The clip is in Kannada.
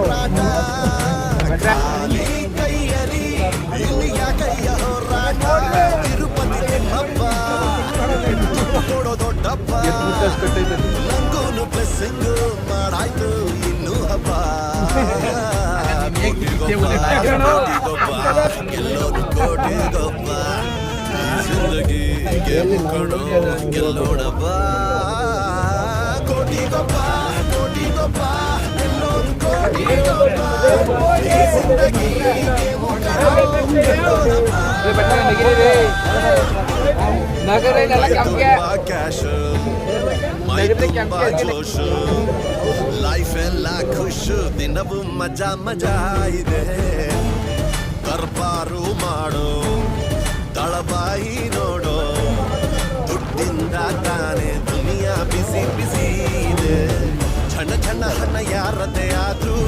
ಹೋರಾಟ ಖಾಲಿ ಕೈಯಲಿ ಇಲ್ಲಿಯ ಕೈಯ ಹೋರಾಟ ತಿರುಪತಿ ತಿಮ್ಮಪ್ಪ ಕೊಡೋ ದೊಡ್ಡಪ್ಪ ನಂಗೂನು ಬ್ಲೆಸ್ಸಿಂಗು ಮಾಡಾಯ್ತು ಇನ್ನು ಹಬ್ಬ ಎಲ್ಲೋರು ಕೋಟಿ ಗೊಬ್ಬ ಜಿಂದಗಿ ಗೆಲ್ಲೋಣ ಗೆಲ್ಲೋಣಪ್ಪ ಕೋಟಿ ಗೊಬ್ಬ ಎಲ್ಲೋರು ಕೋಟಿ ಗೊಬ್ಬ ಜಿಂದಗಿ ಕ್ಯಾಶ್ ಮೈ ತುಂಬ ಜೋಶು ಲೈಫ್ ಎಲ್ಲ ಖುಷು ದಿನವೂ ಮಜಾ ಮಜಾ ಇದೆ ಕರ್ಬಾರು ಮಾಡೋ ತಳಬಾಯಿ ನೋಡೋ ದುಡ್ಡಿಂದ ತಾನೇ ದುನಿಯಾ ಬಿಸಿ ಬಿಸಿ ಇದೆ ಛಣ ಛಣ ಹಣ ಯಾರದೇ ಆದ್ರೂ